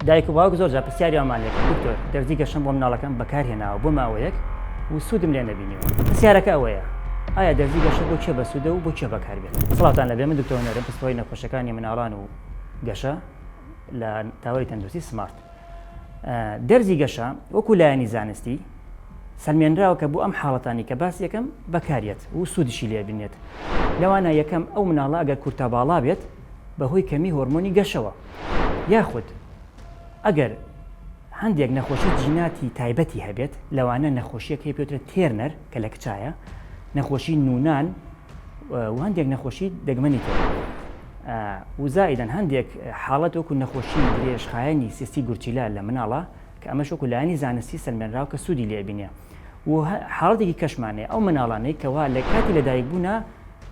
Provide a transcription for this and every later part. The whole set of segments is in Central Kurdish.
دایک و باوک زۆر جار پرسیاریان لێ دکتۆر دەرزی گەشەم بۆ مناڵەکەم بەکارهێناوە بۆ ماوەیەک و سوودم لێ نەبینیوە. پرسیارەکە ئەوەیە ئایا دەرزی گەشە بۆ چێ بەسوودە و بۆ چێ بەکاربێت؟ سڵاتان لەبێ من دکتۆر نەرم پسپۆی نەخۆشەکانی مناڵان و گەشە لە تاوەری تەندروستی سمارت. دەرزی گەشە وەکو لایەنی زانستی سەلمێنراوە کە بۆ ئەم حاڵەتانی کە باس یەکەم بەکارێت و سوودشی لێ بینێت. لەوانە یەکەم ئەو مناڵە ئەگەر کورتە باڵا بێت بەهۆی کەمی هۆرمۆنی گەشەوە، یاخود ئەگەر هەندێک نەخۆشی جیناتی تایبەتی هەبێت لەوانە نەخۆشیەک هەیە پێوترێت تێرنەر کە لە کچایە، نەخۆشی نونان و هەندێک نەخۆشی دەگمەنی تر و زائیدەن هەندێک حاڵەت وەکو نەخۆشی درێژخایەنی سیستی گورچیلا لە مناڵە کە ئەمەش وەکو لایەنی زانستی سەلمێنراوە کە سوودی لێ بینێ و حاڵەتێکی کەشمانەیە ئەو مناڵانەی کەوا لە کاتی لەدایک بوونا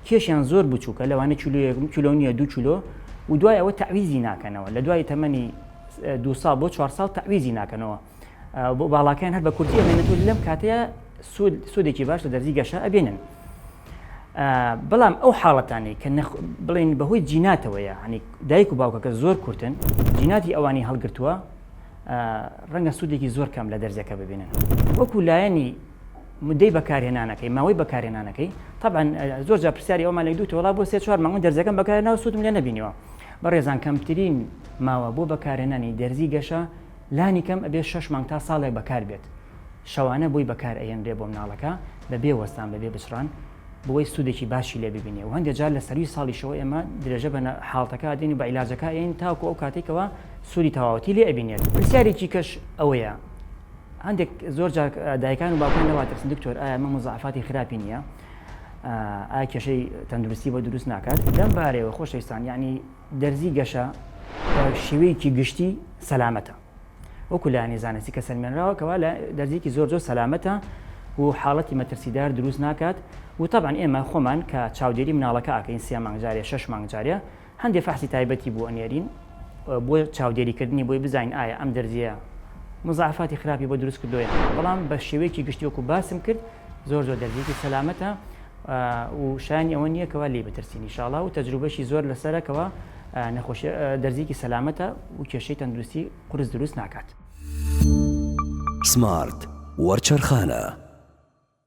کێشیان زۆر بچووکە لەوانە کیلۆ نیە 2 کیلۆ و دوای ئەوە تەعویزی ناکەنەوە لە دوای تەمەنی 2 ساڵ بۆ 4 ساڵ تەعویزی ناکەنەوە بۆ باڵاکەیان هەر بە کورتی ئەمێنێتەوە لەم کاتەیە سوودێکی باش لە دەرزی گەشە ئەبێنن. بەڵام ئەو حاڵەتانی کە بڵێن بەهۆی جیناتەوەیە هەنی دایک و باوکەکە زۆر کورتن جیناتی ئەوانی هەڵگرتووە ڕەنگە سوودێکی زۆر کەم لە دەرزەکە ببینن. وەکو لایەنی مدەی بەکارهێنانەکەی ماوەی بەکارهێنانەکەی طبعاً زۆر جا پرسیاری ئەومان لێ دووتە وڵا بۆ 3-4 مانگ دەرزەکەم بەکارهێناوە سوودم لێ نەبینیوە. بەڕێزان کەمترین ماوە بۆ بەکارهێنانی دەرزی گەشە لانی کەم ئەبێ 6 مانگ تا ساڵێک بەکار بێت. شەوانە بۆی بەکار ئەهێنرێ بۆ مناڵەکە بەبێ وەستان بەبێ بچران بۆی سوودێکی باشی لێ ببینێ و هەندێک جار لە سەروی ساڵی شەوە ئێمە درێژە بە حاڵەتەکە دێنی بە عیلاجەکە ئەین تاوکو ئەو کاتێکەوە سوودی تەواوەتی لێ ئەبینێت. پرسیارێکی کەش ئەوەیە هەندێک زۆر جار دایکان و باوکان لەواترسن دکتۆر ئایا ئەمە مزاعفاتی خراپی نییە؟ ئایا کێشەی تەندروستی بۆ دروست ناکات؟ لەم بارەیەوە خۆشەویستان یعنی دەرزی گەشە شێوەیەکی گشتی سەلامەتە. وەکو لایەنی زانستی کە سەلمێنراوە کەوا لە دەرزیەکی زۆر سەلامەتە و حاڵەتی مەترسیدار دروست ناکات و طبعاً ئێمە خۆمان کە چاودێری مناڵەکە ئاکەین 3 مانگ جارێ 6 مانگ جارێ هەندێک فەحسی تایبەتی بۆ ئەنێرین بۆ چاودێریکردنی بۆی بزانین ئایا ئەم دەرزیە مزاعفاتی خراپی بۆ دروست کردووە بەڵام بە شێوەیەکی گشتی وەکو باسم کرد زۆر دەرزیەکی سەلامەتە و شایانی ئەوە نییە کەوا لێ بترسین ئینشاڵڵا و تەجروبەشی زۆر لەسەرەکەوە نەخۆشی دەرزیەکی سەلامەتە و کێشەی تەندروستی قورس دروست ناکات. سمارت وەرچەرخانە